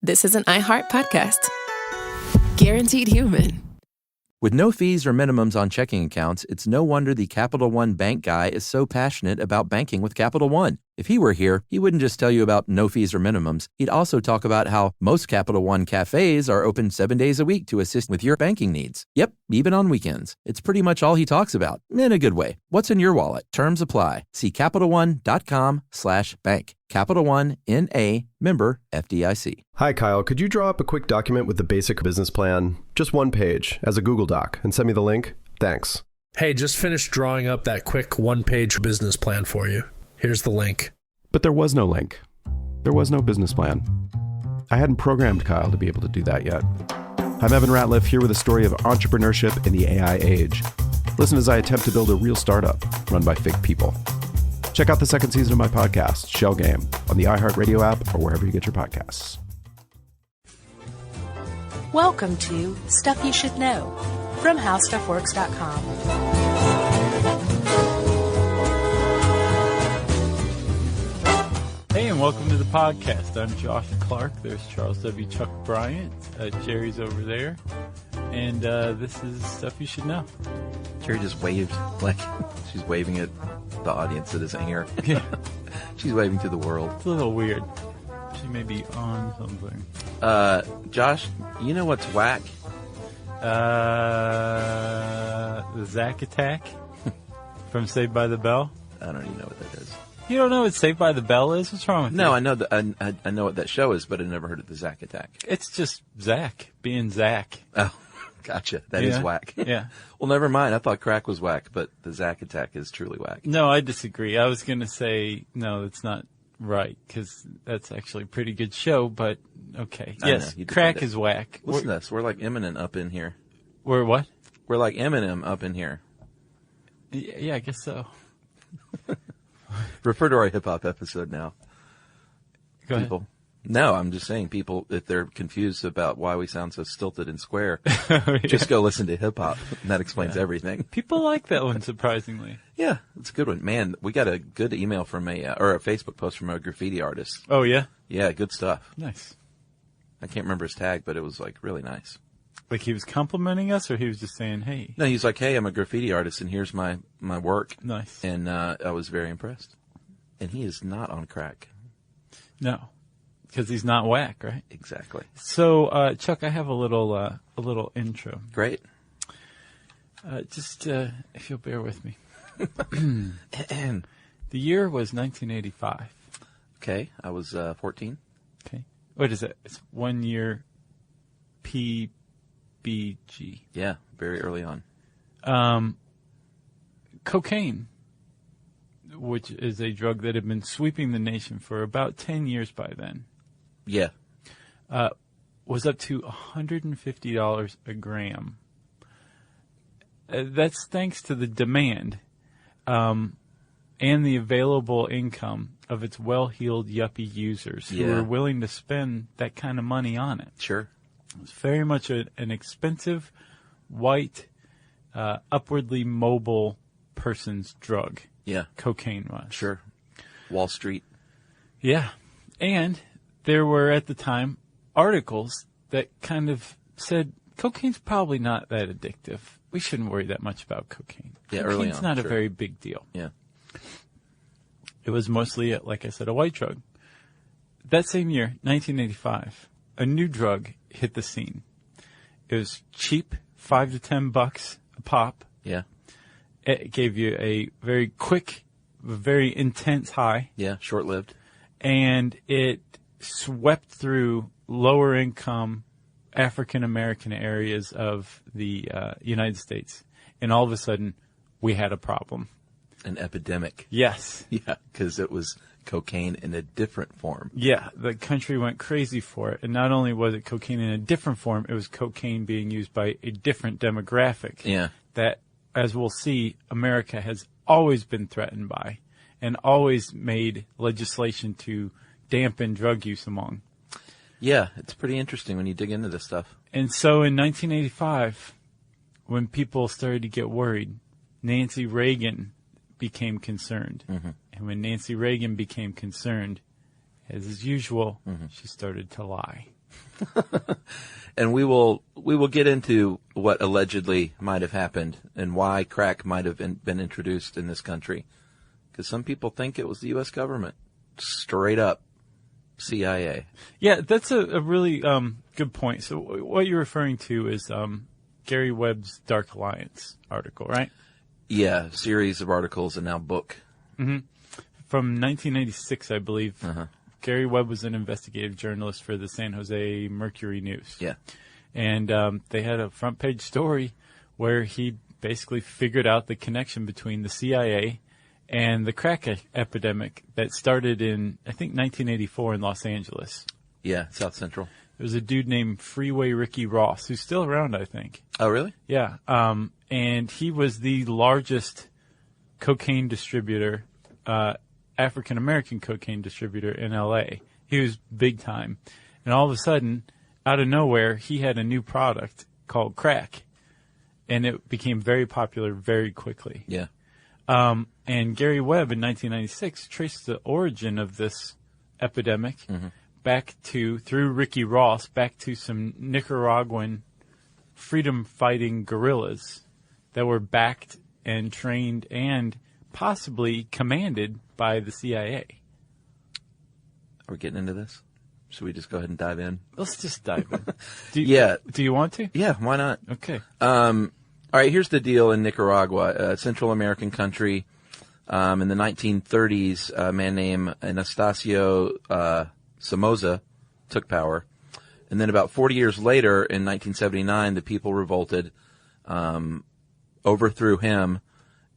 this is an iHeart podcast. Guaranteed human. With no fees or minimums on checking accounts, it's no wonder the Capital One bank guy is so passionate about banking with Capital One. If he were here, he wouldn't just tell you about no fees or minimums. He'd also talk about how most Capital One cafes are open 7 days a week to assist with your banking needs. Yep, even on weekends. It's pretty much all he talks about, in a good way. What's in your wallet? Terms apply. See CapitalOne.com/bank. Capital One, N.A., member FDIC. Hi, Kyle. Could you draw up a quick document with the basic business plan? Just one page, as a Google Doc, and send me the link? Thanks. Hey, just finished drawing up that quick one-page business plan for you. Here's the link. But there was no link. There was no business plan. I hadn't programmed Kyle to be able to do that yet. I'm Evan Ratliff, here with a story of entrepreneurship in the AI age. Listen as I attempt to build a real startup run by fake people. Check out the second season of my podcast, Shell Game, on the iHeartRadio app or wherever you get your podcasts. Welcome to Stuff You Should Know from HowStuffWorks.com. Hey, and welcome to the podcast. I'm Josh Clark. There's Charles W. Chuck Bryant. Jerry's over there. And this is Stuff You Should Know. Jerry just waved, like she's waving at the audience that isn't here. Yeah. She's waving to the world. It's a little weird. She may be on something. Josh, you know what's whack? The Zack attack from Saved by the Bell. I don't even know what that is. You don't know what Saved by the Bell is? What's wrong with you? No, I know that. I know what that show is, but I never heard of the Zack attack. It's just Zack being Zack. Oh, gotcha. That is whack. Yeah. Well, never mind. I thought crack was whack, but the Zack attack is truly whack. No, I disagree. I was going to say, no, it's not right, because that's actually a pretty good show, but okay. Yes, crack is whack. Listen to us. We're like Eminem up in here. We're what? We're like Eminem up in here. Yeah, I guess so. Refer to our hip-hop episode now. Go people. ahead. No, I'm just saying, people, if they're confused about why we sound so stilted and square, Yeah. just go listen to hip-hop, and that explains everything. People like that one, surprisingly. Yeah, it's a good one. Man, we got a good email from or a Facebook post from a graffiti artist. Oh, yeah? Yeah, good stuff. Nice. I can't remember his tag, but it was, like, really nice. Like he was complimenting us, or he was just saying, hey? No, he's like, hey, I'm a graffiti artist, and here's my work. Nice. And I was very impressed. And he is not on crack. No, because he's not whack, right? Exactly. So, Chuck, I have a little intro. Great. Just if you'll bear with me. The year was 1985. Okay, I was 14. Okay. What is it? It's 1 year PBG. Yeah, very early on. Cocaine, which is a drug that had been sweeping the nation for about 10 years by then. Yeah. Was up to $150 a gram. That's thanks to the demand and the available income of its well-heeled yuppie users who were willing to spend that kind of money on it. Sure. It was very much an expensive, white, upwardly mobile person's drug. Yeah. Cocaine was. Sure. Wall Street. Yeah. And there were, at the time, articles that kind of said, cocaine's probably not that addictive. We shouldn't worry that much about cocaine. Yeah, early on. Cocaine's not a very big deal. Yeah. It was mostly, like I said, a white drug. That same year, 1985, a new drug hit the scene. It was cheap, $5 to $10 a pop. Yeah. It gave you a very quick, very intense high. Yeah, short-lived. And it swept through lower income African-American areas of the United States. And all of a sudden, we had a problem. An epidemic. Yes. Yeah, because it was cocaine in a different form. Yeah, the country went crazy for it. And not only was it cocaine in a different form, it was cocaine being used by a different demographic. Yeah. That, as we'll see, America has always been threatened by and always made legislation to dampen drug use among. Yeah, it's pretty interesting when you dig into this stuff. And so in 1985, when people started to get worried, Nancy Reagan became concerned. Mm-hmm. And when Nancy Reagan became concerned, as is usual, she started to lie. And we will get into what allegedly might have happened and why crack might have been introduced in this country. Because some people think it was the U.S. government. Straight up CIA. Yeah, that's a really good point. So what you're referring to is Gary Webb's Dark Alliance article, right? Yeah, series of articles and now book. Mm-hmm. From 1986, I believe. Uh-huh. Gary Webb was an investigative journalist for the San Jose Mercury News. Yeah. And they had a front page story where he basically figured out the connection between the CIA and the crack epidemic that started in, I think, 1984 in Los Angeles. Yeah, South Central. There was a dude named Freeway Ricky Ross, who's still around, I think. Oh, really? Yeah. And he was the largest cocaine distributor, African-American cocaine distributor in L.A. He was big time. And all of a sudden, out of nowhere, he had a new product called crack. And it became very popular very quickly. Yeah. And Gary Webb in 1996 traced the origin of this epidemic back to, through Ricky Ross, back to some Nicaraguan freedom-fighting guerrillas that were backed and trained and possibly commanded by the CIA. Are we getting into this? Should we just go ahead and dive in? Let's just dive in. Do you want to? Yeah, why not? Okay. All right, here's the deal in Nicaragua, a Central American country. In the 1930s, a man named Anastasio Somoza took power. And then about 40 years later, in 1979, the people revolted, overthrew him,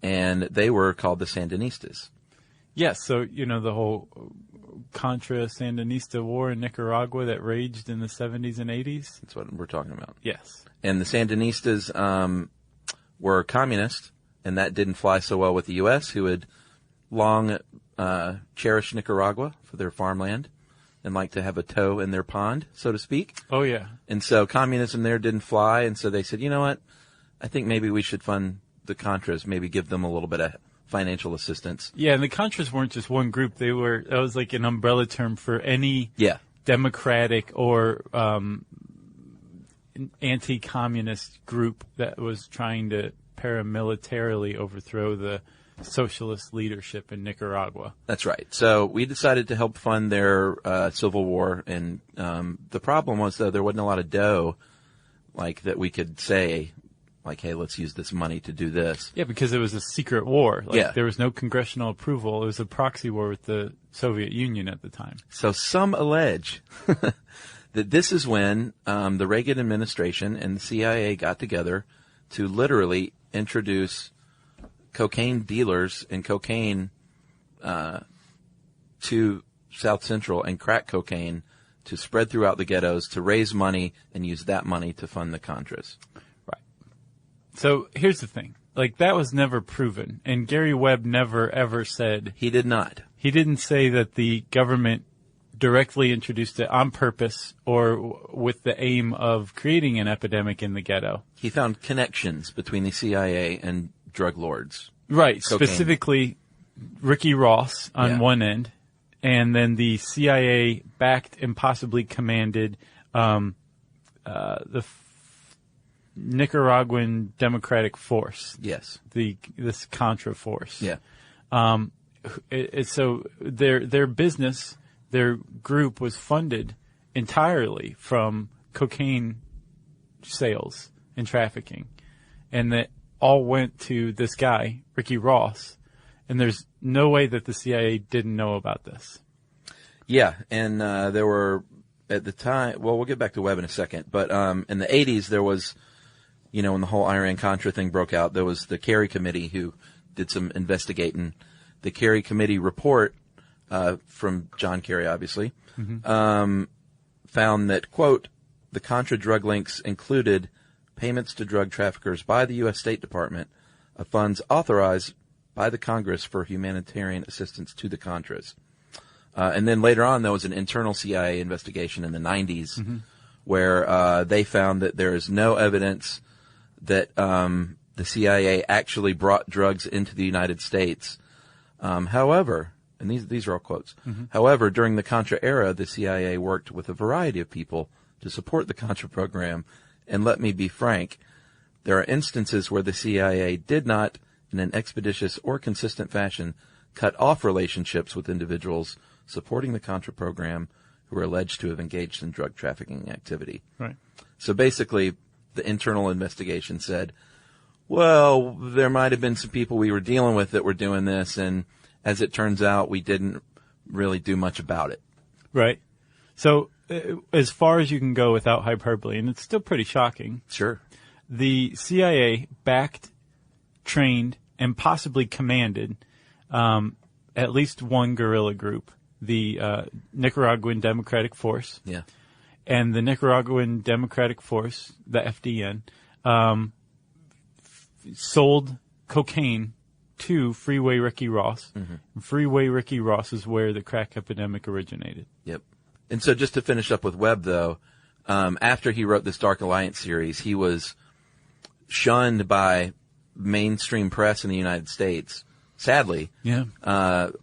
and they were called the Sandinistas. Yes, so, the whole Contra-Sandinista war in Nicaragua that raged in the 70s and 80s? That's what we're talking about. Yes. And the Sandinistas were communist, and that didn't fly so well with the U.S., who had long cherished Nicaragua for their farmland and liked to have a toe in their pond, so to speak. Oh, yeah. And so communism there didn't fly, and so they said, you know what, I think maybe we should fund the Contras, maybe give them a little bit of financial assistance. Yeah, and the Contras weren't just one group. That was like an umbrella term for any democratic or anti-communist group that was trying to paramilitarily overthrow the socialist leadership in Nicaragua. That's right. So we decided to help fund their civil war, and the problem was, though, there wasn't a lot of dough like that we could say, like, hey, let's use this money to do this. Yeah, because it was a secret war. There was no congressional approval. It was a proxy war with the Soviet Union at the time. So some allege that this is when the Reagan administration and the CIA got together to literally introduce cocaine dealers and cocaine to South Central and crack cocaine to spread throughout the ghettos to raise money and use that money to fund the Contras. So here's the thing. That was never proven. And Gary Webb never, ever said... He did not. He didn't say that the government directly introduced it on purpose or with the aim of creating an epidemic in the ghetto. He found connections between the CIA and drug lords. Right. Cocaine. Specifically, Ricky Ross on one end, and then the CIA backed and possibly commanded the Nicaraguan Democratic Force. Yes. This Contra force. Yeah. So their business, their group was funded entirely from cocaine sales and trafficking. And that all went to this guy, Ricky Ross. And there's no way that the CIA didn't know about this. Yeah. And there were, at the time, well, we'll get back to Webb in a second, but in the 80s there was, when the whole Iran-Contra thing broke out, there was the Kerry Committee who did some investigating. The Kerry Committee report from John Kerry, obviously, found that, quote, the Contra drug links included payments to drug traffickers by the U.S. State Department of funds authorized by the Congress for humanitarian assistance to the Contras. And then later on, there was an internal CIA investigation in the 90s where they found that there is no evidence that the CIA actually brought drugs into the United States. However, and these are all quotes, however, during the Contra era, the CIA worked with a variety of people to support the Contra program. And let me be frank, there are instances where the CIA did not, in an expeditious or consistent fashion, cut off relationships with individuals supporting the Contra program who were alleged to have engaged in drug trafficking activity. Right. So basically, the internal investigation said, well, there might have been some people we were dealing with that were doing this, and as it turns out, we didn't really do much about it. Right. So as far as you can go without hyperbole, and it's still pretty shocking, Sure. the CIA backed, trained, and possibly commanded at least one guerrilla group, the Nicaraguan Democratic Force. Yeah. And the Nicaraguan Democratic Force, the FDN, sold cocaine to Freeway Ricky Ross. Mm-hmm. Freeway Ricky Ross is where the crack epidemic originated. Yep. And so just to finish up with Webb, though, after he wrote this Dark Alliance series, he was shunned by mainstream press in the United States. Sadly, yeah.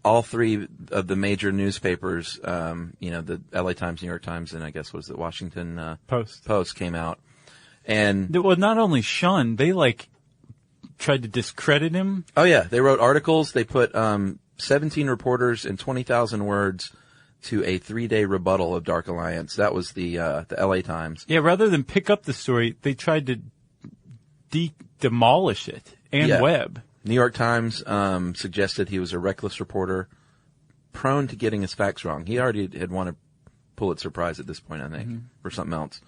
All three of the major newspapers, the LA Times, New York Times, and I guess was the Washington Post came out. And well, not only shunned, they tried to discredit him. Oh yeah, they wrote articles. They put 17 reporters and 20,000 words to a 3-day rebuttal of Dark Alliance. That was the LA Times. Yeah, rather than pick up the story, they tried to demolish it and Webb. New York Times suggested he was a reckless reporter, prone to getting his facts wrong. He already had won a Pulitzer Prize at this point, I think, for something else.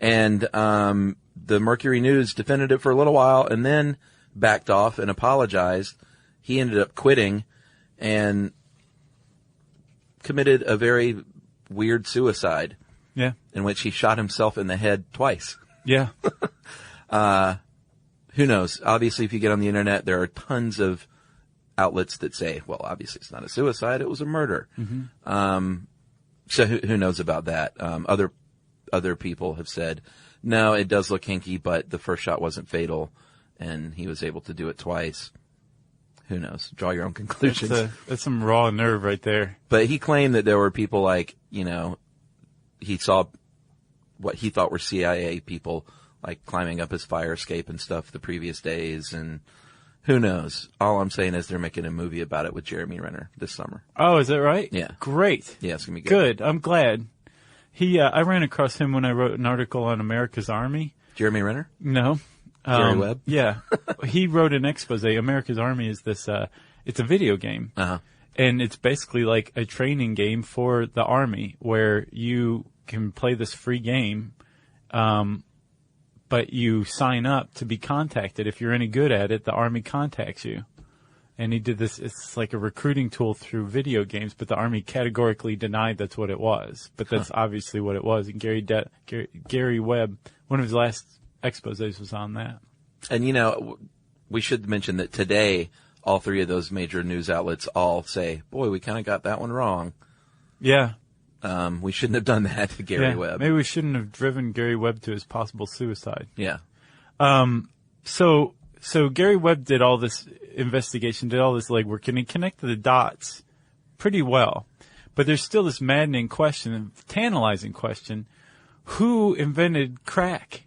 And the Mercury News defended it for a little while and then backed off and apologized. He ended up quitting and committed a very weird suicide. Yeah. In which he shot himself in the head twice. Yeah. Who knows? Obviously, if you get on the internet, there are tons of outlets that say, well, obviously it's not a suicide, it was a murder. Mm-hmm. So who knows about that? Other people have said, no, it does look hinky, but the first shot wasn't fatal, and he was able to do it twice. Who knows? Draw your own conclusions. That's some raw nerve right there. But he claimed that there were people he saw what he thought were CIA people climbing up his fire escape and stuff the previous days, and who knows? All I'm saying is they're making a movie about it with Jeremy Renner this summer. Oh, is that right? Yeah. Great. Yeah, it's gonna be good. I'm glad. I ran across him when I wrote an article on America's Army. Jeremy Renner? No. Jerry Webb? Yeah. He wrote an expose. America's Army is this, it's a video game. Uh-huh. And it's basically like a training game for the Army where you can play this free game, but you sign up to be contacted. If you're any good at it, the Army contacts you. And he did this, it's like a recruiting tool through video games, but the Army categorically denied that's what it was. But that's obviously what it was. And Gary Webb, one of his last exposés was on that. And, we should mention that today, all three of those major news outlets all say, boy, we kind of got that one wrong. Yeah. We shouldn't have done that to Gary Webb. Maybe we shouldn't have driven Gary Webb to his possible suicide. Yeah. So Gary Webb did all this investigation, did all this legwork, and he connected the dots pretty well. But there's still this maddening question, tantalizing question, who invented crack?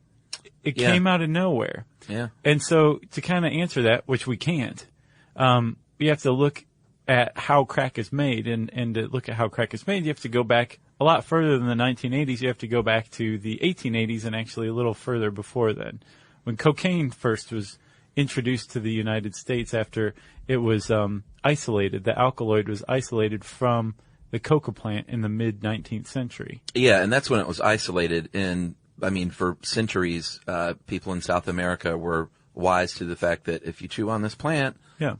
It came out of nowhere. Yeah. And so to kind of answer that, which we can't, you have to look at how crack is made. And to look at how crack is made, you have to go back a lot further than the 1980s. You have to go back to the 1880s and actually a little further before then, when cocaine first was introduced to the United States after it was isolated. The alkaloid was isolated from the coca plant in the mid-19th century. Yeah, and that's when it was isolated. And, for centuries, people in South America were wise to the fact that if you chew on this plant,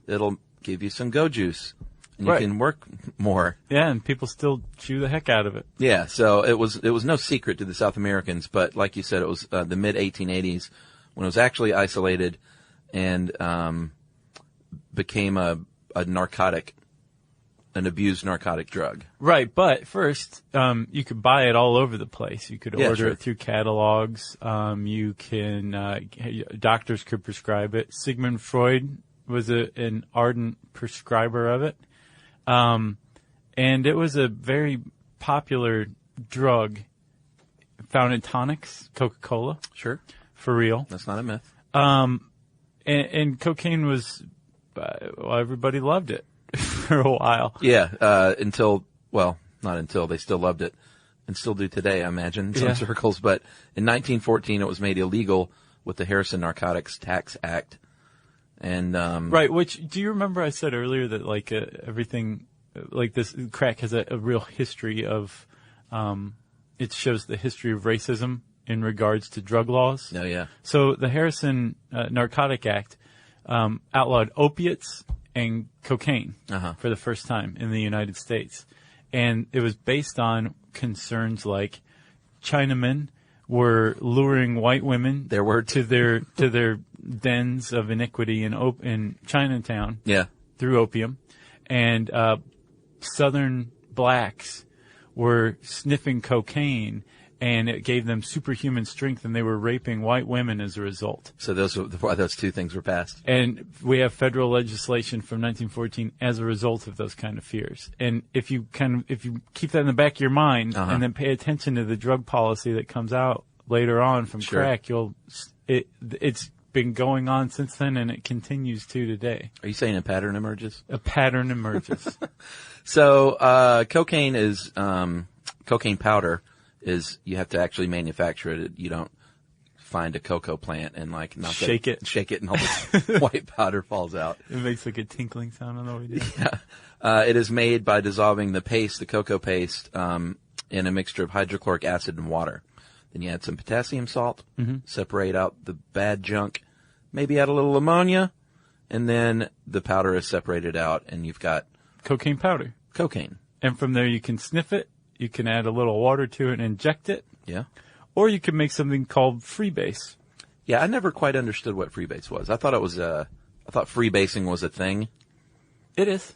it'll give you some go juice. And you can work more. Yeah, and people still chew the heck out of it. Yeah, so it was no secret to the South Americans, but like you said, it was the mid-1880s when it was actually isolated and became a narcotic, an abused narcotic drug. Right, but first, you could buy it all over the place. You could order it through catalogs. You can, doctors could prescribe it. Sigmund Freud was an ardent prescriber of it. And it was a very popular drug found in tonics, Coca-Cola, Sure. for real. That's not a myth. And cocaine was, well, everybody loved it for a while. Yeah, not until. They still loved it and still do today, I imagine, in some circles. But in 1914, it was made illegal with the Harrison Narcotics Tax Act. And right, which, do you remember I said earlier that, like, everything, like this, crack has a real history of, it shows the history of racism in regards to drug laws. Oh, yeah. So the Harrison Narcotic Act outlawed opiates and cocaine for the first time in the United States. And it was based on concerns like Chinamen were luring white women to their dens of iniquity in Chinatown through opium. And Southern blacks were sniffing cocaine, and it gave them superhuman strength, and they were raping white women as a result. So those two things were passed. And we have federal legislation from 1914 as a result of those kind of fears. And if you keep that in the back of your mind and then pay attention to the drug policy that comes out later on from crack, it's been going on since then, and it continues to today. Are you saying a pattern emerges? A pattern emerges. So cocaine powder is, you have to actually manufacture it. You don't find a cocoa plant and shake it and all this white powder falls out. It makes like a tinkling sound on the way down. Yeah. It is made by dissolving the cocoa paste, in a mixture of hydrochloric acid and water. Then you add some potassium salt, separate out the bad junk, maybe add a little ammonia, and then the powder is separated out and you've got cocaine powder. Cocaine. And from there you can sniff it. You can add a little water to it and inject it. Yeah. Or you can make something called freebase. Yeah, I never quite understood what freebase was. I thought freebasing was a thing. It is.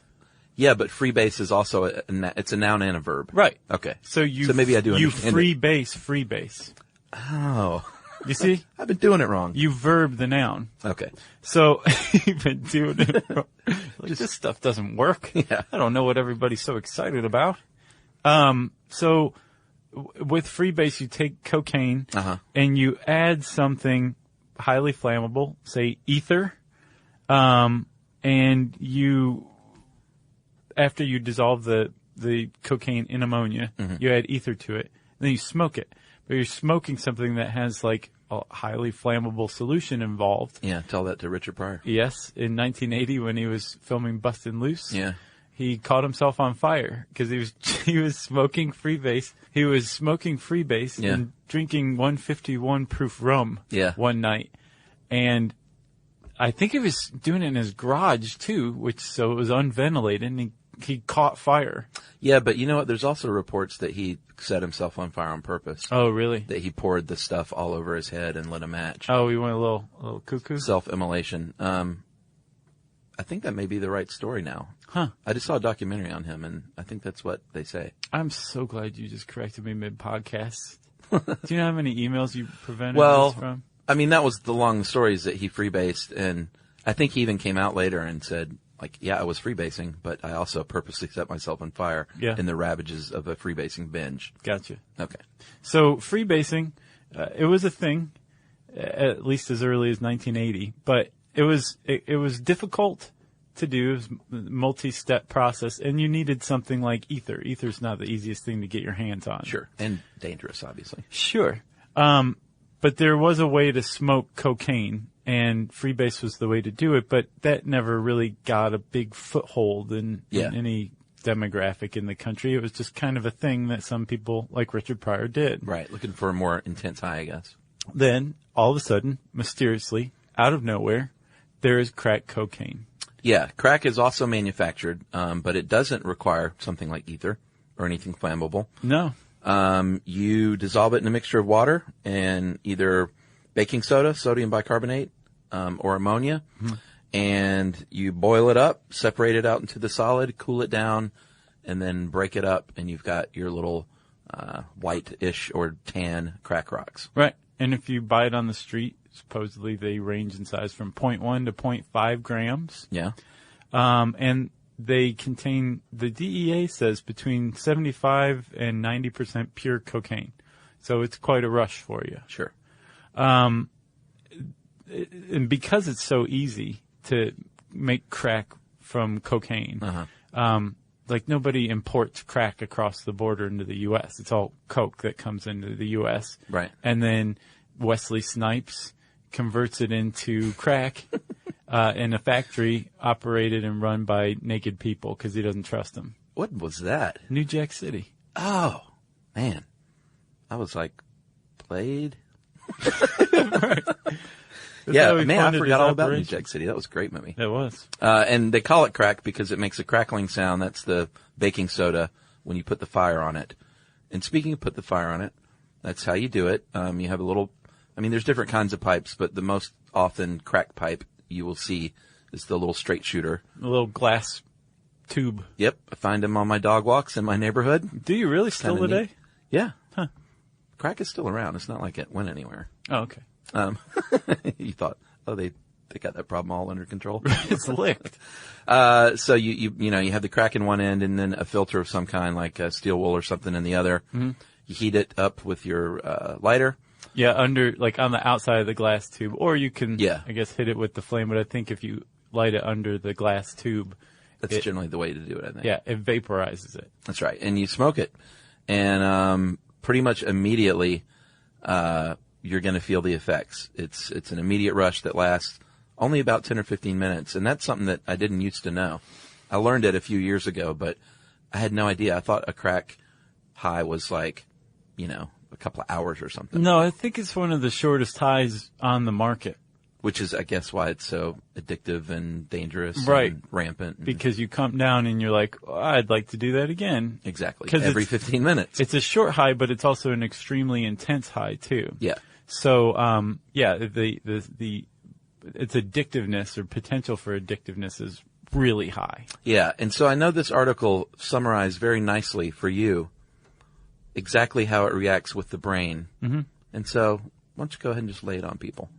Yeah, but freebase is also it's a noun and a verb. Right. Okay. So maybe I do understand it. freebase. Oh. You see? I've been doing it wrong. You verb the noun. Okay. So you've been doing it wrong. This stuff doesn't work. Yeah. I don't know what everybody's so excited about. So with freebase, you take cocaine and you add something highly flammable, say ether, and after you dissolve the cocaine in ammonia, you add ether to it, and then you smoke it. But you're smoking something that has like a highly flammable solution involved. Yeah, tell that to Richard Pryor. Yes, in 1980 when he was filming Bustin' Loose. Yeah. He caught himself on fire because he was smoking freebase. He was smoking freebase and drinking 151 proof rum one night. And I think he was doing it in his garage too, so it was unventilated, and he caught fire. Yeah, but you know what? There's also reports that he set himself on fire on purpose. Oh, really? That he poured the stuff all over his head and lit a match. Oh, he went a little cuckoo? Self-immolation. I think that may be the right story now. Huh. I just saw a documentary on him, and I think that's what they say. I'm so glad you just corrected me mid-podcast. Do you know how many emails you prevented this from? I mean, that was the long story is that he freebased, and I think he even came out later and said, I was freebasing, but I also purposely set myself on fire in the ravages of a freebasing binge. Gotcha. Okay. So freebasing, it was a thing, at least as early as 1980, but it was difficult to do. It was a multi-step process, and you needed something like ether. Ether's not the easiest thing to get your hands on. Sure. And dangerous, obviously. Sure. But there was a way to smoke cocaine, and freebase was the way to do it, but that never really got a big foothold in any demographic in the country. It was just kind of a thing that some people, like Richard Pryor, did. Right. Looking for a more intense high, I guess. Then, all of a sudden, mysteriously, out of nowhere, there is crack cocaine. Yeah, crack is also manufactured, but it doesn't require something like ether or anything flammable. No. You dissolve it in a mixture of water and either baking soda, sodium bicarbonate, or ammonia, and you boil it up, separate it out into the solid, cool it down, and then break it up, and you've got your little white-ish or tan crack rocks. Right. And if you buy it on the street, supposedly they range in size from 0.1 to 0.5 grams. Yeah. And they contain, the DEA says, between 75 and 90% pure cocaine. So it's quite a rush for you. Sure. And because it's so easy to make crack from cocaine, like nobody imports crack across the border into the U.S. It's all coke that comes into the U.S. Right. And then Wesley Snipes converts it into crack in a factory operated and run by naked people because he doesn't trust them. What was that? New Jack City. Oh, man. I was like, played? Yeah, man, I forgot all about New Jack City. That was a great movie. It was. And they call it crack because it makes a crackling sound. That's the baking soda when you put the fire on it. And speaking of put the fire on it, that's how you do it. You have a little, there's different kinds of pipes, but the most often crack pipe you will see is the little straight shooter. A little glass tube. Yep. I find them on my dog walks in my neighborhood. Do you really still today? Neat. Yeah. Huh. Crack is still around. It's not like it went anywhere. Oh, okay. You thought, they got that problem all under control. It's licked. So you have the crack in one end and then a filter of some kind, like steel wool or something in the other. Mm-hmm. You heat it up with your lighter. Yeah, on the outside of the glass tube, or you can, I guess, hit it with the flame. But I think if you light it under the glass tube, that's generally the way to do it. I think. Yeah, it vaporizes it. That's right, and you smoke it, and pretty much immediately, you're going to feel the effects. It's an immediate rush that lasts only about 10 or 15 minutes, and that's something that I didn't used to know. I learned it a few years ago, but I had no idea. I thought a crack high was like, a couple of hours or something. No, I think it's one of the shortest highs on the market. Which is, I guess, why it's so addictive and dangerous and rampant. Because you come down and you're like, I'd like to do that again. Exactly. Every 15 minutes. It's a short high, but it's also an extremely intense high, too. Yeah. So, the its addictiveness or potential for addictiveness is really high. Yeah. And so I know this article summarized very nicely for you exactly how it reacts with the brain. Mm-hmm. And so why don't you go ahead and just lay it on people?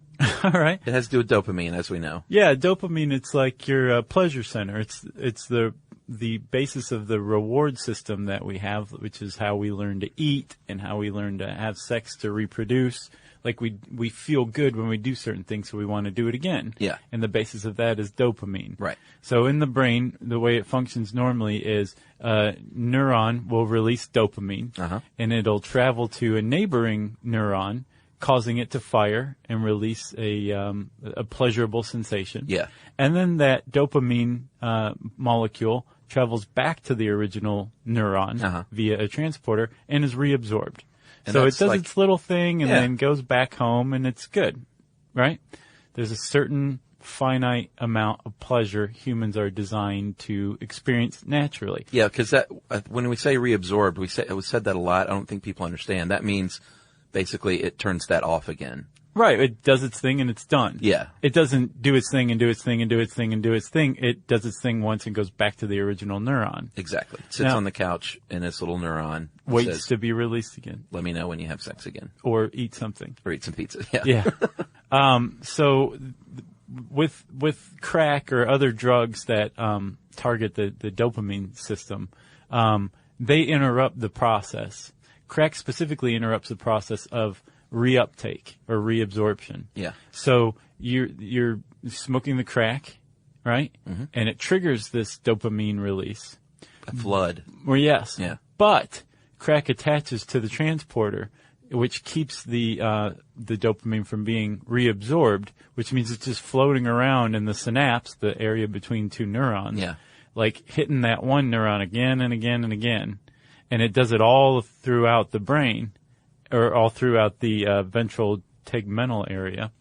All right. It has to do with dopamine, as we know. Yeah, dopamine, it's like your pleasure center. It's the basis of the reward system that we have, which is how we learn to eat and how we learn to have sex to reproduce. Like we feel good when we do certain things, so we want to do it again. Yeah. And the basis of that is dopamine. Right. So in the brain, the way it functions normally is a neuron will release dopamine, and it'll travel to a neighboring neuron, causing it to fire and release a pleasurable sensation. Yeah. And then that dopamine molecule travels back to the original neuron via a transporter and is reabsorbed. And so it does its little thing and then goes back home and it's good, right? There's a certain finite amount of pleasure humans are designed to experience naturally. Yeah, because that when we say reabsorbed, we said that a lot. I don't think people understand. That means basically it turns that off again. Right. It does its thing and it's done. Yeah. It doesn't do its thing and do its thing and do its thing and do its thing. It does its thing once and goes back to the original neuron. Exactly. It sits on the couch and its little neuron waits says, to be released again. Let me know when you have sex again. Or eat something. Or eat some pizza. Yeah. Yeah. So with crack or other drugs that target the dopamine system, they interrupt the process. Crack specifically interrupts the process of reuptake or reabsorption. Yeah. So you're smoking the crack, right? Mm-hmm. And it triggers this dopamine release. A flood. Well, yes. Yeah. But crack attaches to the transporter, which keeps the dopamine from being reabsorbed, which means it's just floating around in the synapse, the area between two neurons. Yeah. Like hitting that one neuron again and again and again. And it does it all throughout the brain, or all throughout the ventral tegmental area.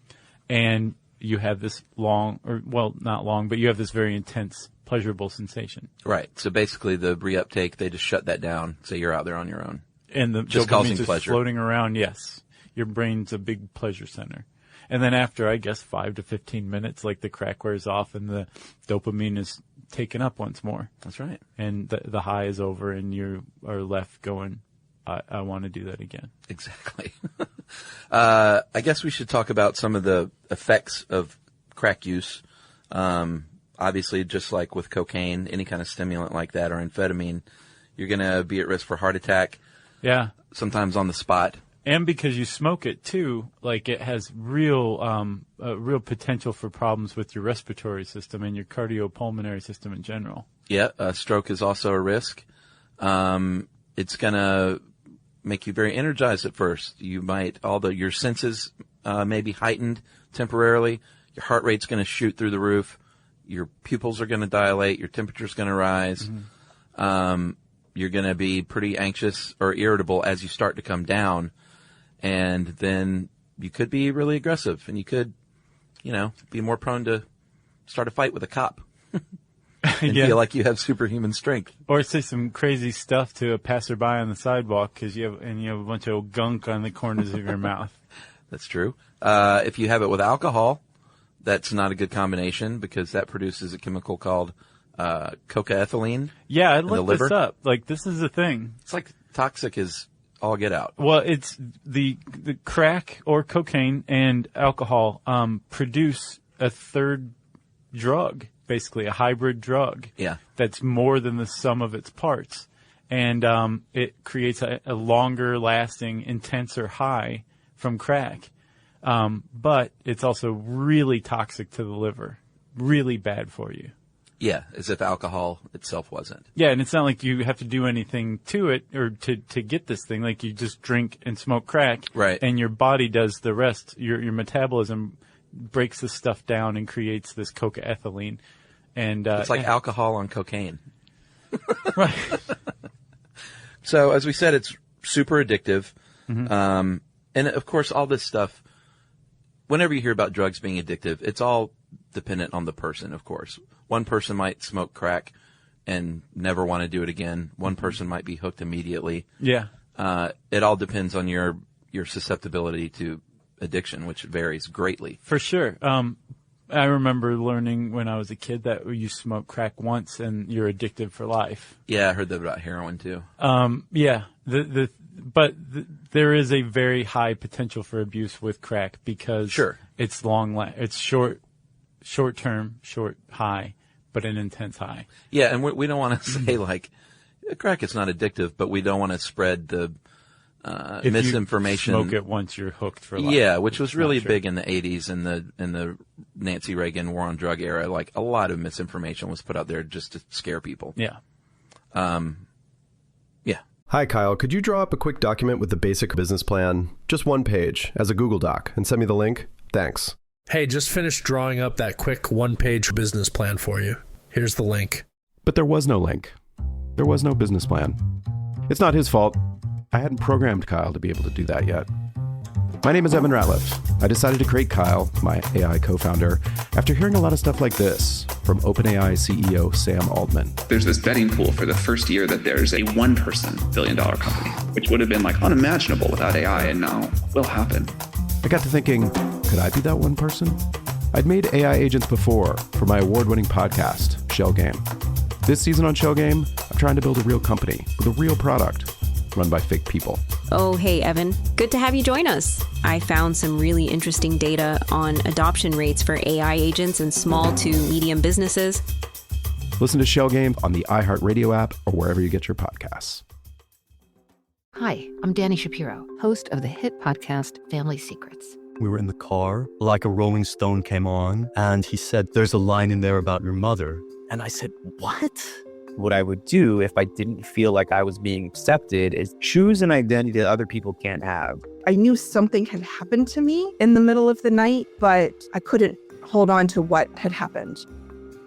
And you have this not long, but you have this very intense, pleasurable sensation. Right. So basically the reuptake, they just shut that down, so you're out there on your own. And the just dopamine's causing just pleasure. Floating around, yes. Your brain's a big pleasure center. And then after, I guess, 5 to 15 minutes, like the crack wears off and the dopamine is taken up once more. That's right. And the high is over and you are left going, I want to do that again. Exactly. I guess we should talk about some of the effects of crack use. Obviously, just like with cocaine, any kind of stimulant like that or amphetamine, you're going to be at risk for heart attack. Yeah. Sometimes on the spot. And because you smoke it too, like it has real potential for problems with your respiratory system and your cardiopulmonary system in general. Yeah, stroke is also a risk. It's going to make you very energized at first. You might, your senses may be heightened temporarily. Your heart rate's going to shoot through the roof. Your pupils are going to dilate. Your temperature's going to rise. You're going to be pretty anxious or irritable as you start to come down. And then you could be really aggressive, and you could, be more prone to start a fight with a cop and feel like you have superhuman strength. Or say some crazy stuff to a passerby on the sidewalk because you have a bunch of gunk on the corners of your mouth. That's true. If you have it with alcohol, that's not a good combination because that produces a chemical called cocaethylene. Yeah, I looked this up. Like, this is the thing. It's like toxic as all get out. Well, it's the crack or cocaine and alcohol produce a third drug, basically a hybrid drug. Yeah. That's more than the sum of its parts. And it creates a longer lasting, intenser high from crack. But it's also really toxic to the liver. Really bad for you. Yeah, as if alcohol itself wasn't. Yeah, and it's not like you have to do anything to it or to get this thing. Like, you just drink and smoke crack. Right. And your body does the rest. Your metabolism breaks this stuff down and creates this cocaethylene. And it's like alcohol on cocaine. Right. So, as we said, it's super addictive. And, of course, all this stuff, whenever you hear about drugs being addictive, it's all dependent on the person, of course. One person might smoke crack and never want to do it again. One person might be hooked immediately. Yeah. It all depends on your susceptibility to addiction, which varies greatly. For sure. I remember learning when I was a kid that you smoke crack once and you're addicted for life. Yeah, I heard that about heroin too. Yeah. But there is a very high potential for abuse with crack because it's it's short term, short high, but an intense high. Yeah, and we don't want to say like crack is not addictive, but we don't want to spread the misinformation. If you smoke it once, you're hooked for life. Yeah, which was really big in the 80s and the Nancy Reagan war on drug era. Like, a lot of misinformation was put out there just to scare people. Yeah. Yeah. Hi, Kyle. Could you draw up a quick document with the basic business plan, just one page, as a Google Doc, and send me the link? Thanks. Hey, just finished drawing up that quick one-page business plan for you. Here's the link. But there was no link. There was no business plan. It's not his fault. I hadn't programmed Kyle to be able to do that yet. My name is Evan Ratliff. I decided to create Kyle, my AI co-founder, after hearing a lot of stuff like this from OpenAI CEO Sam Altman. There's this betting pool for the first year that there's a one-person billion-dollar company, which would have been like unimaginable without AI, and now will happen. I got to thinking, could I be that one person? I'd made AI agents before for my award-winning podcast, Shell Game. This season on Shell Game, I'm trying to build a real company with a real product run by fake people. Oh, hey, Evan. Good to have you join us. I found some really interesting data on adoption rates for AI agents in small to medium businesses. Listen to Shell Game on the iHeartRadio app or wherever you get your podcasts. Hi, I'm Danny Shapiro, host of the hit podcast Family Secrets. We were in the car, like a Rolling Stone came on, and he said, "There's a line in there about your mother." And I said, "What?" What I would do if I didn't feel like I was being accepted is choose an identity that other people can't have. I knew something had happened to me in the middle of the night, but I couldn't hold on to what had happened.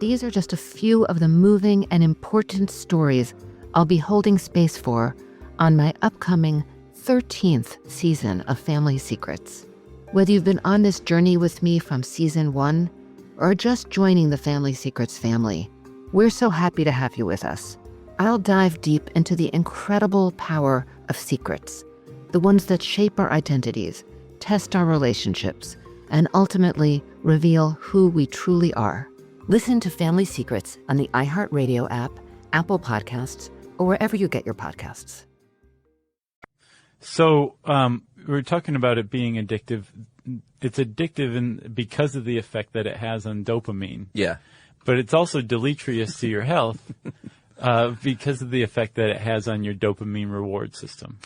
These are just a few of the moving and important stories I'll be holding space for on my upcoming 13th season of Family Secrets. Whether you've been on this journey with me from season 1 or just joining the Family Secrets family, we're so happy to have you with us. I'll dive deep into the incredible power of secrets, the ones that shape our identities, test our relationships, and ultimately reveal who we truly are. Listen to Family Secrets on the iHeartRadio app, Apple Podcasts, or wherever you get your podcasts. So we're talking about it being addictive. It's addictive because of the effect that it has on dopamine. Yeah. But it's also deleterious to your health because of the effect that it has on your dopamine reward system.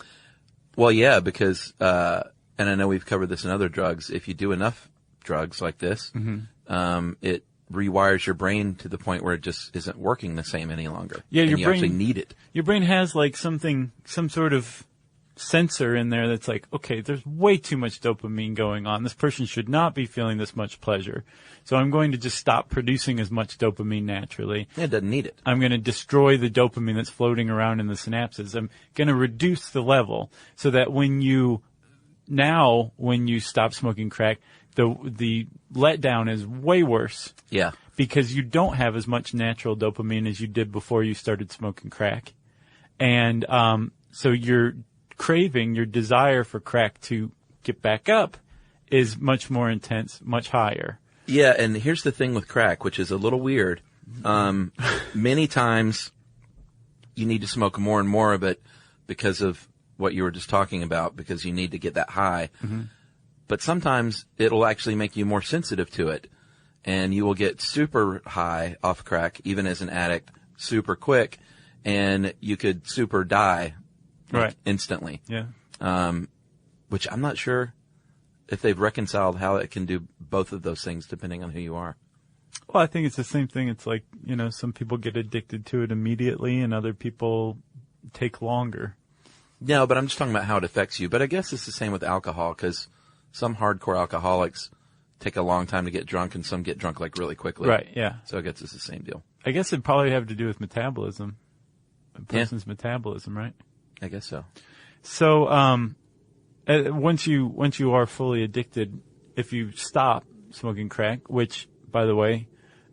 Well, yeah, because, and I know we've covered this in other drugs, if you do enough drugs like this, it rewires your brain to the point where it just isn't working the same any longer. Yeah, and your you brain actually need it. Your brain has like some sort of sensor in there that's like, okay, there's way too much dopamine going on. This person should not be feeling this much pleasure. So I'm going to just stop producing as much dopamine naturally. Yeah, it doesn't need it. I'm going to destroy the dopamine that's floating around in the synapses. I'm going to reduce the level so that when you stop smoking crack, the letdown is way worse. Yeah. Because you don't have as much natural dopamine as you did before you started smoking crack. And so your craving, your desire for crack to get back up is much more intense, much higher. Yeah, and here's the thing with crack, which is a little weird. Many times you need to smoke more and more of it because of what you were just talking about, because you need to get that high. Mm-hmm. But sometimes it'll actually make you more sensitive to it. And you will get super high off crack, even as an addict, super quick. And you could super die instantly. Yeah. Which I'm not sure if they've reconciled how it can do both of those things depending on who you are. Well, I think it's the same thing. It's like, some people get addicted to it immediately and other people take longer. No, but I'm just talking about how it affects you. But I guess it's the same with alcohol, because some hardcore alcoholics take a long time to get drunk and some get drunk like really quickly. Right, yeah. So I guess it's the same deal. I guess it'd probably have to do with metabolism. A person's metabolism, right? I guess so. So, once you are fully addicted, if you stop smoking crack, which, by the way,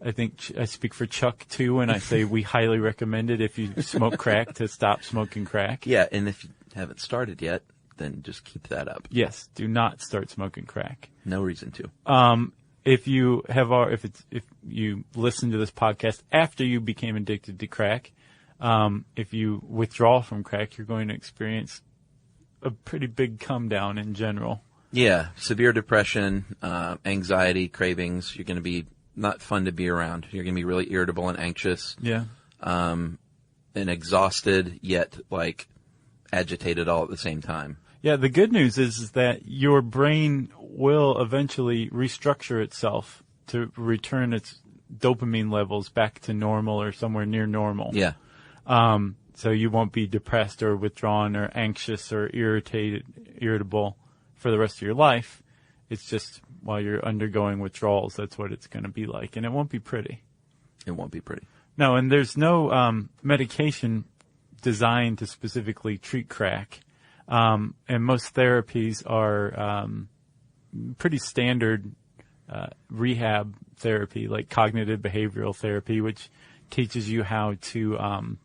I think I speak for Chuck too when I say we highly recommend it if you smoke crack to stop smoking crack. Yeah, and if you haven't started yet, then just keep that up. Yes, do not start smoking crack. No reason to. If you listen to this podcast after you became addicted to crack, if you withdraw from crack, you're going to experience a pretty big come down in general. Yeah, severe depression, anxiety, cravings. You're going to be not fun to be around. You're going to be really irritable and anxious. Yeah. And exhausted, yet agitated all at the same time. Yeah, the good news is that your brain will eventually restructure itself to return its dopamine levels back to normal or somewhere near normal. Yeah. So you won't be depressed or withdrawn or anxious or irritable for the rest of your life. It's just while you're undergoing withdrawals, that's what it's going to be like. And it won't be pretty. It won't be pretty. No, and there's no medication designed to specifically treat crack. And most therapies are pretty standard rehab therapy, like cognitive behavioral therapy, which teaches you how to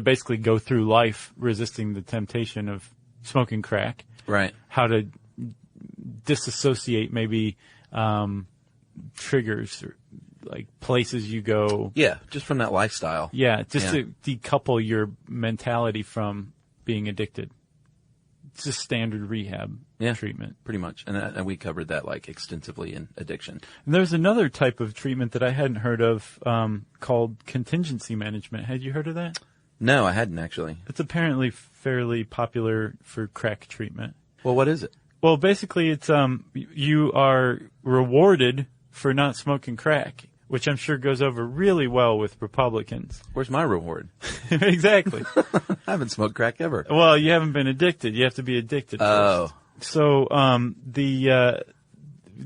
basically go through life resisting the temptation of smoking crack. Right. How to disassociate maybe triggers, or like places you go. Yeah, just from that lifestyle. Yeah, just to decouple your mentality from being addicted. It's just standard rehab treatment. Pretty much. And we covered that extensively in addiction. And there's another type of treatment that I hadn't heard of called contingency management. Had you heard of that? No, I hadn't actually. It's apparently fairly popular for crack treatment. Well, what is it? Well, basically it's you are rewarded for not smoking crack, which I'm sure goes over really well with Republicans. Where's my reward? Exactly. I haven't smoked crack ever. Well, you haven't been addicted. You have to be addicted first. So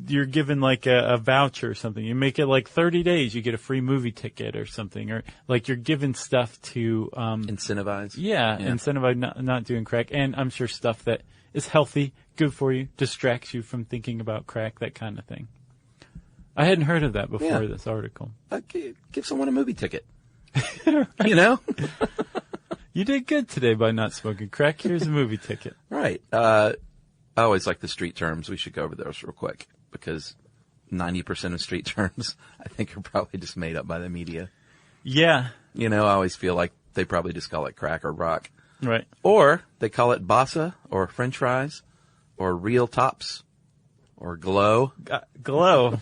you're given a voucher or something. You make it 30 days, you get a free movie ticket or something, or you're given stuff to incentivize. Yeah, incentivize not doing crack, and I'm sure stuff that is healthy, good for you, distracts you from thinking about crack, that kind of thing. I hadn't heard of that before this article. Give someone a movie ticket. You did good today by not smoking crack. Here's a movie ticket. Right. I always like the street terms. We should go over those real quick, because 90% of street terms, I think, are probably just made up by the media. Yeah. I always feel like they probably just call it crack or rock. Right. Or they call it Bossa or French fries or real tops or glow. Glow.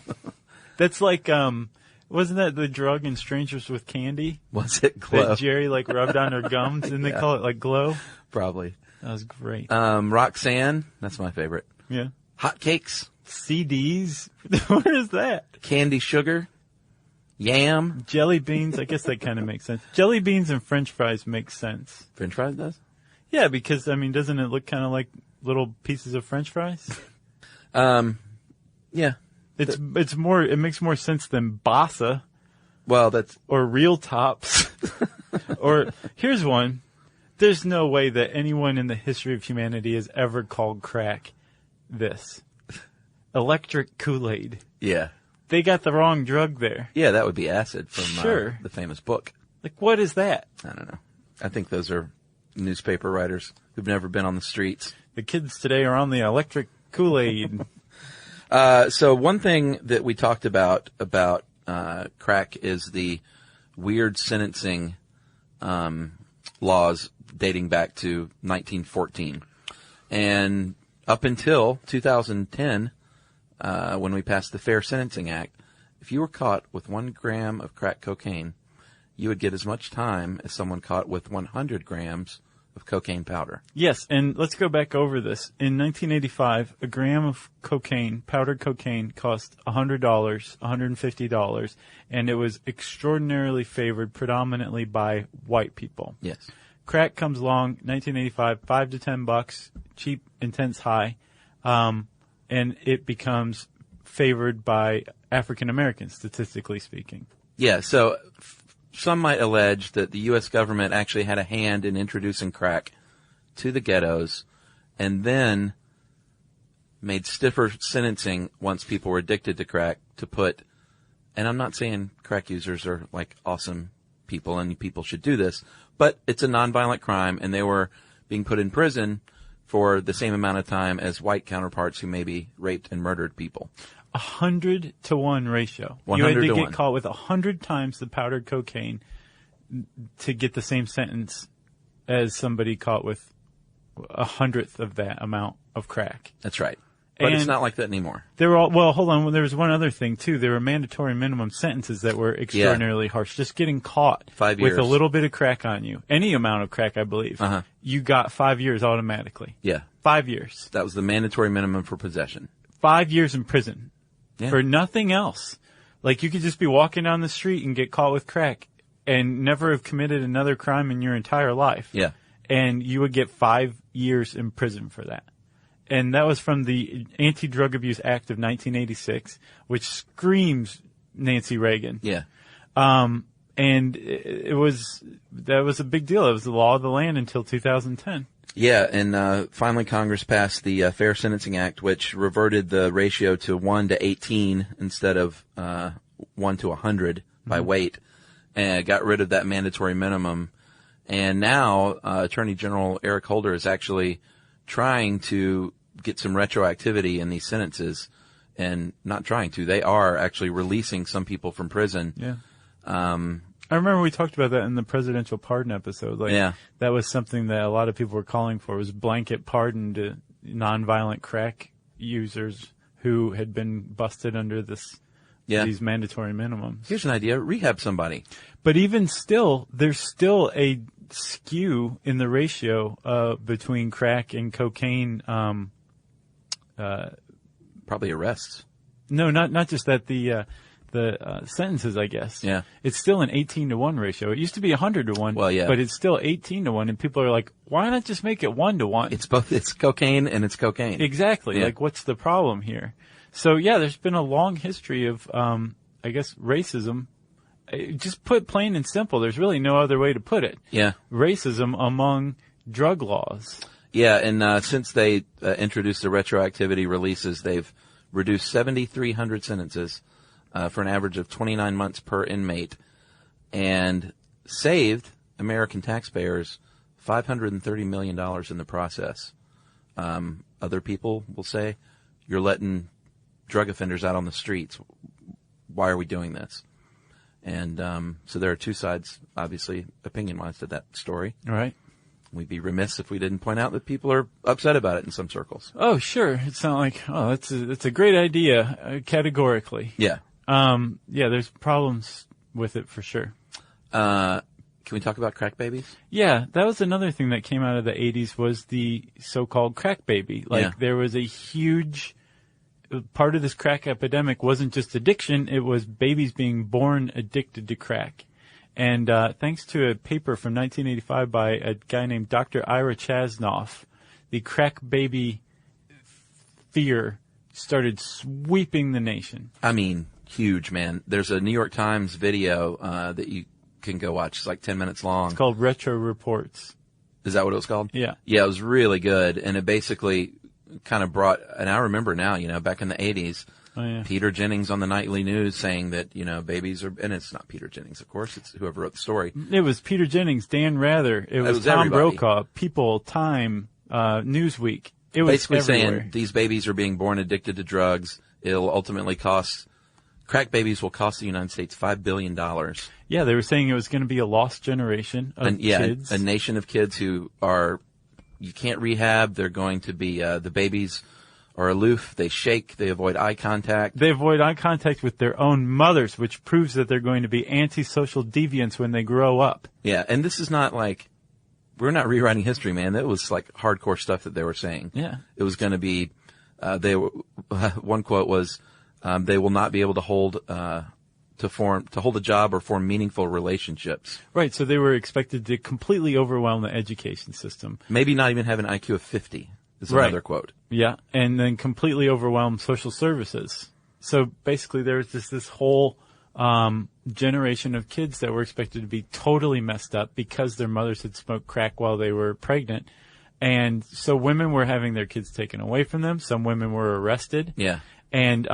That's wasn't that the drug in Strangers with Candy? Was it glow? That Jerry rubbed on her gums, and they call it glow? Probably. That was great. Roxanne, that's my favorite. Yeah. Hotcakes. CDs. Where is that? Candy sugar. Yam. Jelly beans. I guess that kind of makes sense. Jelly beans and French fries make sense. French fries does? Yeah, because, I mean, doesn't it look kind of like little pieces of French fries? Yeah. It makes more sense than Bossa. Well, or Real Tops. Or, here's one. There's no way that anyone in the history of humanity has ever called crack this. Electric Kool-Aid. Yeah. They got the wrong drug there. Yeah, that would be acid from the famous book. Like, what is that? I don't know. I think those are newspaper writers who've never been on the streets. The kids today are on the electric Kool-Aid. So one thing that we talked about crack is the weird sentencing laws dating back to 1914. And up until 2010, when we passed the Fair Sentencing Act, if you were caught with 1 gram of crack cocaine, you would get as much time as someone caught with 100 grams of cocaine powder. Yes, and let's go back over this. In 1985, a gram of cocaine, powdered cocaine, cost $100, $150, and it was extraordinarily favored predominantly by white people. Yes. Crack comes along, 1985, $5 to $10, cheap, intense high, and it becomes favored by African Americans, statistically speaking. Yeah, so some might allege that the U.S. government actually had a hand in introducing crack to the ghettos and then made stiffer sentencing once people were addicted to crack to put, and I'm not saying crack users are like awesome people and people should do this, but it's a nonviolent crime and they were being put in prison for the same amount of time as white counterparts who maybe raped and murdered people. 100 to 1 ratio. 100 you had to to get 1. caught with 100 times the powdered cocaine to get the same sentence as somebody caught with 100th of that amount of crack. That's right. But and it's not like that anymore. Hold on. There was one other thing, too. There were mandatory minimum sentences that were extraordinarily harsh. Just getting caught 5 years with a little bit of crack on you, any amount of crack, I believe, you got 5 years automatically. Yeah. 5 years. That was the mandatory minimum for possession. 5 years in prison. Yeah. For nothing else. Like, you could just be walking down the street and get caught with crack and never have committed another crime in your entire life. Yeah. And you would get 5 years in prison for that. And that was from the Anti-Drug Abuse Act of 1986, which screams Nancy Reagan. Yeah. And that was a big deal. It was the law of the land until 2010. Yeah, and finally Congress passed the Fair Sentencing Act, which reverted the ratio to 1 to 18 instead of 1 to 100 by weight, and got rid of that mandatory minimum. And now Attorney General Eric Holder is actually trying to get some retroactivity in these sentences, and not trying to. They are actually releasing some people from prison. Yeah. I remember we talked about that in the presidential pardon episode. That was something that a lot of people were calling for, was blanket pardon to nonviolent crack users who had been busted under these mandatory minimums. Here's an idea. Rehab somebody. But even still, there's still a skew in the ratio between crack and cocaine. Probably arrests. No, not just that. The sentences, I guess. Yeah. It's still an 18 to 1 ratio. It used to be 100 to 1. Well, yeah. But it's still 18 to 1, and people are like, why not just make it 1 to 1? It's both. It's cocaine and it's cocaine. Exactly. Yeah. Like, what's the problem here? So, yeah, there's been a long history of, I guess, racism. Just put plain and simple. There's really no other way to put it. Yeah. Racism among drug laws. Yeah, and since they introduced the retroactivity releases, they've reduced 7,300 sentences for an average of 29 months per inmate, and saved American taxpayers $530 million in the process. Other people will say, you're letting drug offenders out on the streets. Why are we doing this? And so there are two sides, obviously, opinion-wise, to that story. All right. We'd be remiss if we didn't point out that people are upset about it in some circles. Oh, sure. It's not like, that's a great idea, categorically. Yeah. Yeah, there's problems with it for sure. Can we talk about crack babies? Yeah, that was another thing that came out of the 80s was the so-called crack baby. Like, there was a huge part of this crack epidemic wasn't just addiction, it was babies being born addicted to crack. And thanks to a paper from 1985 by a guy named Dr. Ira Chasnoff, the crack baby fear started sweeping the nation. I mean, huge, man. There's a New York Times video that you can go watch. It's like 10 minutes long. It's called Retro Reports. Is that what it was called? Yeah. Yeah, it was really good. And it basically kind of brought, and I remember now, you know, back in the 80s, Peter Jennings on the nightly news saying that, you know, babies are, and it's not Peter Jennings, of course, it's whoever wrote the story. It was Peter Jennings, Dan Rather, it was Tom everybody. Brokaw, People, Time, Newsweek. It was basically everywhere. saying these babies are being born addicted to drugs. It'll ultimately cost, crack babies will cost the United States $5 billion. Yeah, they were saying it was going to be a lost generation of kids. A nation of kids who are, you can't rehab. They're going to be, the babies are aloof. They shake. They avoid eye contact. They avoid eye contact with their own mothers, which proves that they're going to be antisocial deviants when they grow up. Yeah, and this is not like, we're not rewriting history, man. That was like hardcore stuff that they were saying. Yeah. It was going to be, one quote was, they will not be able to hold a job or form meaningful relationships. Right. So they were expected to completely overwhelm the education system. Maybe not even have an IQ of 50 is another quote. Yeah. And then completely overwhelm social services. So basically there was this whole, generation of kids that were expected to be totally messed up because their mothers had smoked crack while they were pregnant. And so women were having their kids taken away from them. Some women were arrested. Yeah. And,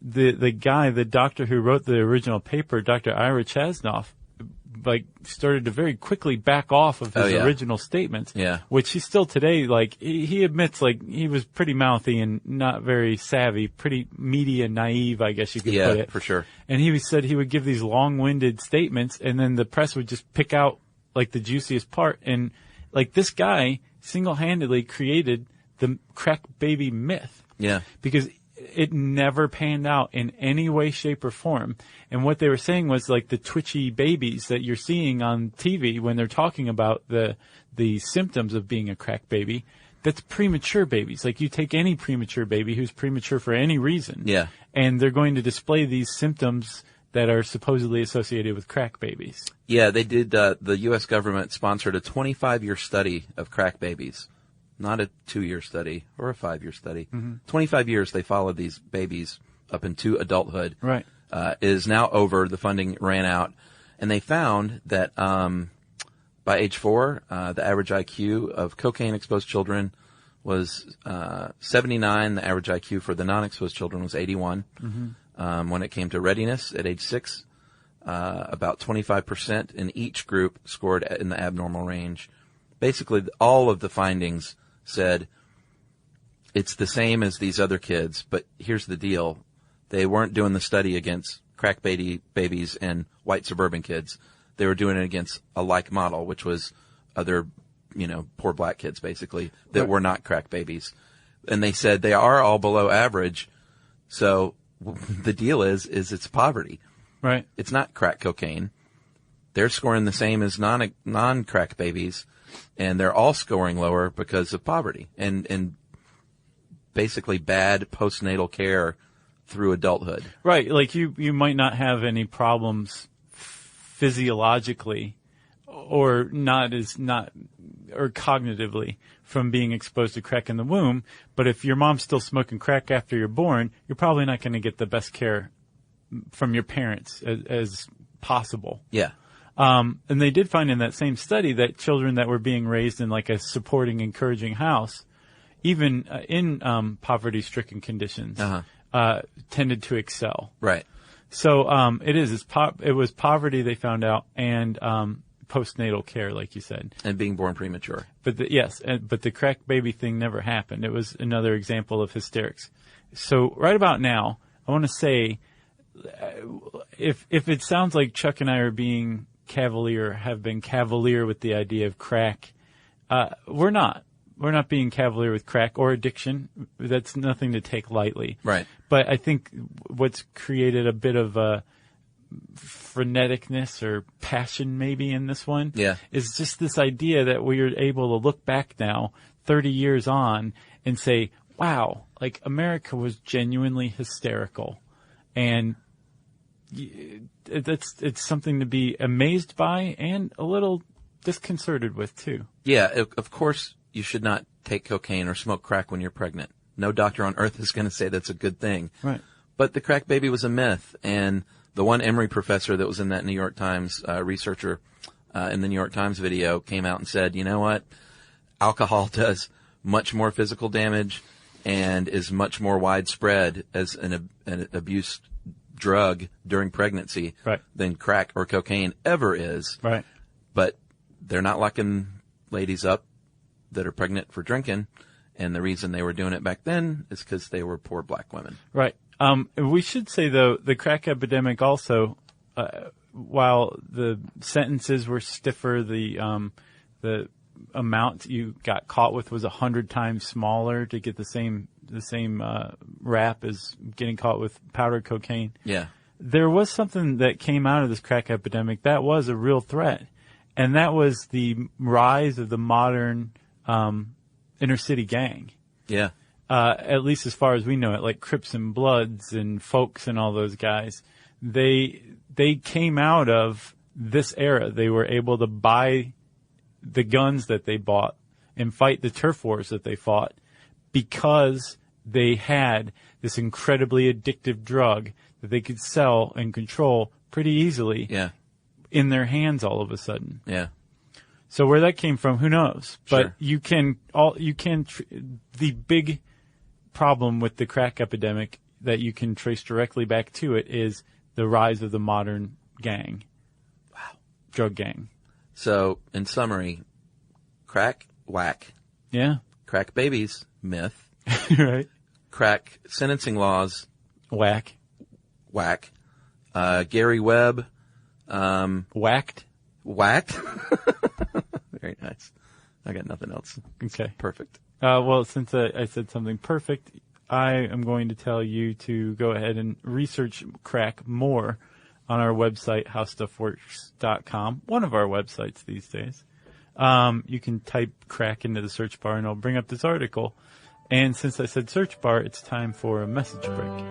the doctor who wrote the original paper, Dr. Ira Chasnoff, like, started to very quickly back off of his original statements. Yeah. Which he still today, like, he admits, like, he was pretty mouthy and not very savvy, pretty media naive, I guess you could put it. Yeah, for sure. And he said he would give these long-winded statements and then the press would just pick out, like, the juiciest part. And, like, this guy single-handedly created the crack baby myth. Yeah. Because it never panned out in any way, shape, or form. And what they were saying was, like, the twitchy babies that you're seeing on TV when they're talking about the symptoms of being a crack baby, that's premature babies. Like, you take any premature baby who's premature for any reason. Yeah. And they're going to display these symptoms that are supposedly associated with crack babies. Yeah, they did, the U.S. government sponsored a 25-year study of crack babies. Not a 2-year study or a 5-year study. 25 years they followed these babies up into adulthood. Right. Is now over. The funding ran out. And they found that by age 4, the average IQ of cocaine-exposed children was 79. The average IQ for the non-exposed children was 81. When it came to readiness at age 6, about 25% in each group scored in the abnormal range. Basically, all of the findings said it's the same as these other kids, but here's the deal. They weren't doing the study against crack babies and white suburban kids. They were doing it against a like model, which was other, you know, poor black kids, basically, that were not crack babies. And they said they are all below average. So the deal is it's poverty. Right. It's not crack cocaine. They're scoring the same as non-crack babies. And they're all scoring lower because of poverty and basically bad postnatal care through adulthood. Right. Like you might not have any problems physiologically or cognitively from being exposed to crack in the womb. But if your mom's still smoking crack after you're born, you're probably not going to get the best care from your parents as possible. Yeah. And they did find in that same study that children that were being raised in like a supporting, encouraging house, even in poverty-stricken conditions, tended to excel. Right. So it was poverty they found out, and postnatal care, like you said, and being born premature. But but the crack baby thing never happened. It was another example of hysterics. So right about now, I want to say, if it sounds like Chuck and I are being have been cavalier with the idea of crack, we're not. We're not being cavalier with crack or addiction. That's nothing to take lightly. Right. But I think what's created a bit of freneticness or passion maybe in this one. Yeah. Is just this idea that we are able to look back now 30 years on and say, wow, like America was genuinely hysterical. And it's something to be amazed by and a little disconcerted with too. Yeah, of course you should not take cocaine or smoke crack when you're pregnant. No doctor on earth is going to say that's a good thing. Right. But the crack baby was a myth, and the one Emory professor that was in that New York Times researcher in the New York Times video came out and said, you know what? Alcohol does much more physical damage and is much more widespread as an abuse drug during pregnancy than crack or cocaine ever is. Right. But they're not locking ladies up that are pregnant for drinking, and the reason they were doing it back then is because they were poor black women. Right. We should say, though, the crack epidemic also, while the sentences were stiffer, the amount you got caught with was 100 times smaller to get the same rap as getting caught with powdered cocaine. Yeah. There was something that came out of this crack epidemic that was a real threat, and that was the rise of the modern inner city gang. Yeah. At least as far as we know it, like Crips and Bloods and Folks and all those guys, they came out of this era. They were able to buy the guns that they bought and fight the turf wars that they fought because they had this incredibly addictive drug that they could sell and control pretty easily in their hands all of a sudden. Yeah. So where that came from, who knows? But Sure. The big problem with the crack epidemic that you can trace directly back to it is the rise of the modern gang. Wow. Drug gang. So, in summary, crack, whack. Yeah. Crack babies, myth. Right. Crack sentencing laws. Whack. Whack. Gary Webb. Whacked. Whack. Very nice. I got nothing else. Okay. Perfect. Well, since I said something perfect, I am going to tell you to go ahead and research crack more on our website, howstuffworks.com, one of our websites these days. You can type crack into the search bar and it'll bring up this article. And since I said search bar, it's time for a message break.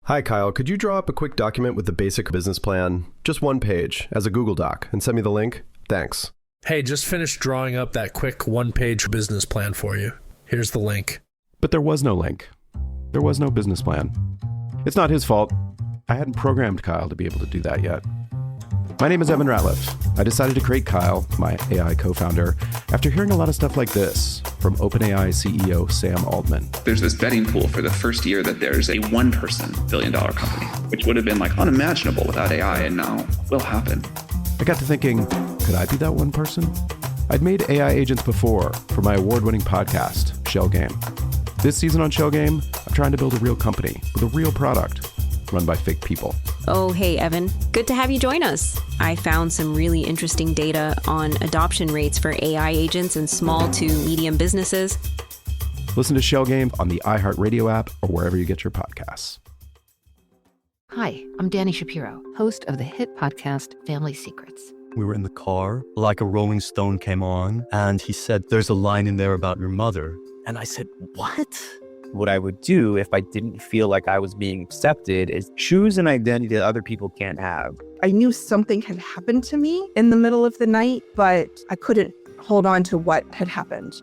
Hi, Kyle. Could you draw up a quick document with the basic business plan, just one page, as a Google Doc, and send me the link? Thanks. Hey, just finished drawing up that quick one-page business plan for you. Here's the link. But there was no link. There was no business plan. It's not his fault. I hadn't programmed Kyle to be able to do that yet. My name is Evan Ratliff. I decided to create Kyle, my AI co-founder, after hearing a lot of stuff like this from OpenAI CEO Sam Altman. There's this betting pool for the first year that there's a one-person billion-dollar company, which would have been like unimaginable without AI, and now will happen. I got to thinking, could I be that one person? I'd made AI agents before for my award-winning podcast, Shell Game. This season on Shell Game, I'm trying to build a real company with a real product run by fake people. Oh, hey, Evan. Good to have you join us. I found some really interesting data on adoption rates for AI agents in small to medium businesses. Listen to Shell Game on the iHeartRadio app or wherever you get your podcasts. Hi, I'm Danny Shapiro, host of the hit podcast Family Secrets. We were in the car, like a Rolling Stone came on, and he said, there's a line in there about your mother. And I said, what? What I would do if I didn't feel like I was being accepted is choose an identity that other people can't have. I knew something had happened to me in the middle of the night, but I couldn't hold on to what had happened.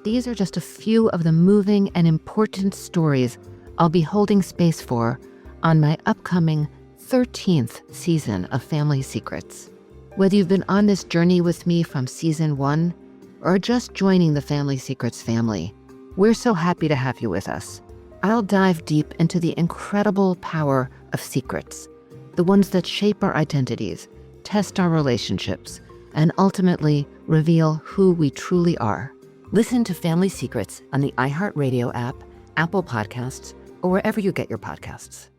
These are just a few of the moving and important stories I'll be holding space for on my upcoming 13th season of Family Secrets. Whether you've been on this journey with me from season 1 or just joining the Family Secrets family, we're so happy to have you with us. I'll dive deep into the incredible power of secrets, the ones that shape our identities, test our relationships, and ultimately reveal who we truly are. Listen to Family Secrets on the iHeartRadio app, Apple Podcasts, or wherever you get your podcasts.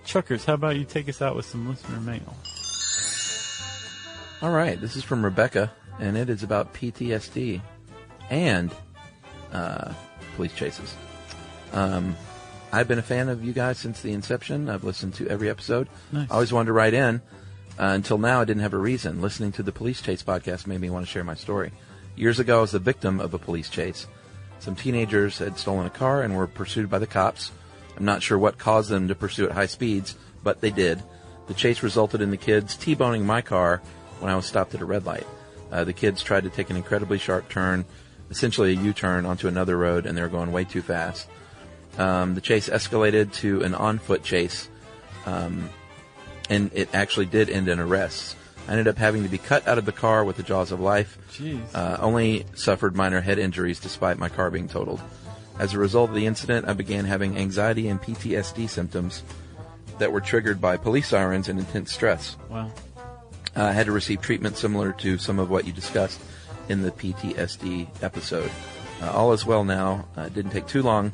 Chuckers, how about you take us out with some listener mail? All right, this is from Rebecca, and it is about PTSD and police chases. I've been a fan of you guys since the inception. I've listened to every episode. Nice. I always wanted to write in. Until now, I didn't have a reason. Listening to the Police Chase podcast made me want to share my story. Years ago, I was the victim of a police chase. Some teenagers had stolen a car and were pursued by the cops. I'm not sure what caused them to pursue at high speeds, but they did. The chase resulted in the kids T-boning my car when I was stopped at a red light. The kids tried to take an incredibly sharp turn, essentially a U-turn, onto another road, and they were going way too fast. The chase escalated to an on-foot chase, and it actually did end in arrests. I ended up having to be cut out of the car with the jaws of life. Only suffered minor head injuries despite my car being totaled. As a result of the incident, I began having anxiety and PTSD symptoms that were triggered by police sirens and intense stress. Wow. I had to receive treatment similar to some of what you discussed in the PTSD episode. All is well now. It didn't take too long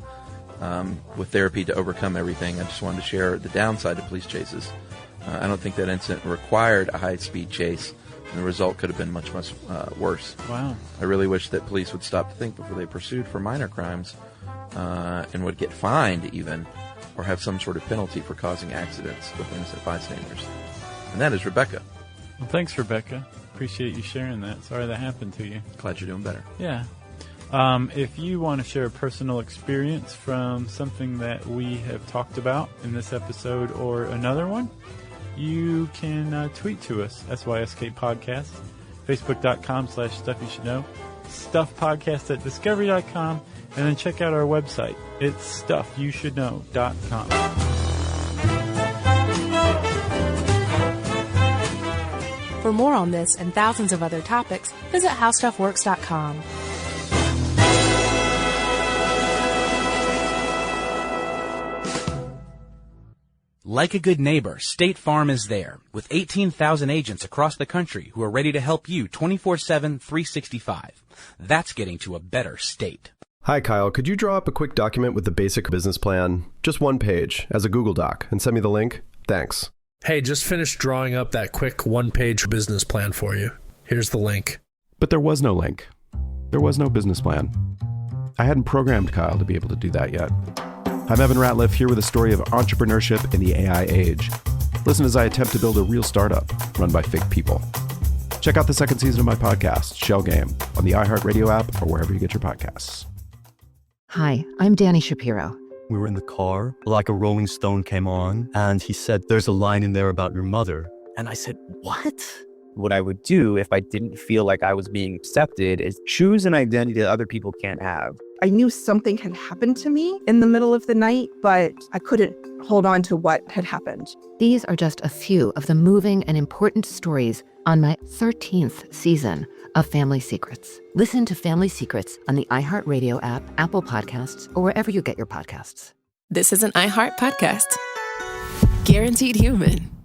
with therapy to overcome everything. I just wanted to share the downside of police chases. I don't think that incident required a high-speed chase, and the result could have been much, much worse. Wow. I really wish that police would stop to think before they pursued for minor crimes and would get fined even, or have some sort of penalty for causing accidents with innocent bystanders. And that is Rebecca. Well, thanks, Rebecca. Appreciate you sharing that. Sorry that happened to you. Glad you're doing better. Yeah. If you want to share a personal experience from something that we have talked about in this episode or another one, you can tweet to us, SYSK Podcast, Facebook.com/StuffYouShouldKnow, StuffPodcast@Discovery.com, and then check out our website. It's StuffYouShouldKnow.com. For more on this and thousands of other topics, visit HowStuffWorks.com. Like a good neighbor, State Farm is there, with 18,000 agents across the country who are ready to help you 24/7, 365. That's getting to a better state. Hi, Kyle. Could you draw up a quick document with the basic business plan? Just one page, as a Google Doc, and send me the link? Thanks. Hey, just finished drawing up that quick one-page business plan for you. Here's the link. But there was no link. There was no business plan. I hadn't programmed Kyle to be able to do that yet. I'm Evan Ratliff, here with a story of entrepreneurship in the AI age. Listen as I attempt to build a real startup run by fake people. Check out the second season of my podcast, Shell Game, on the iHeartRadio app or wherever you get your podcasts. Hi, I'm Danny Shapiro. We were in the car, like a Rolling Stone came on, and he said, there's a line in there about your mother. And I said, what? What I would do if I didn't feel like I was being accepted is choose an identity that other people can't have. I knew something had happened to me in the middle of the night, but I couldn't hold on to what had happened. These are just a few of the moving and important stories on my 13th season of Family Secrets. Listen to Family Secrets on the iHeartRadio app, Apple Podcasts, or wherever you get your podcasts. This is an iHeart podcast. Guaranteed Human.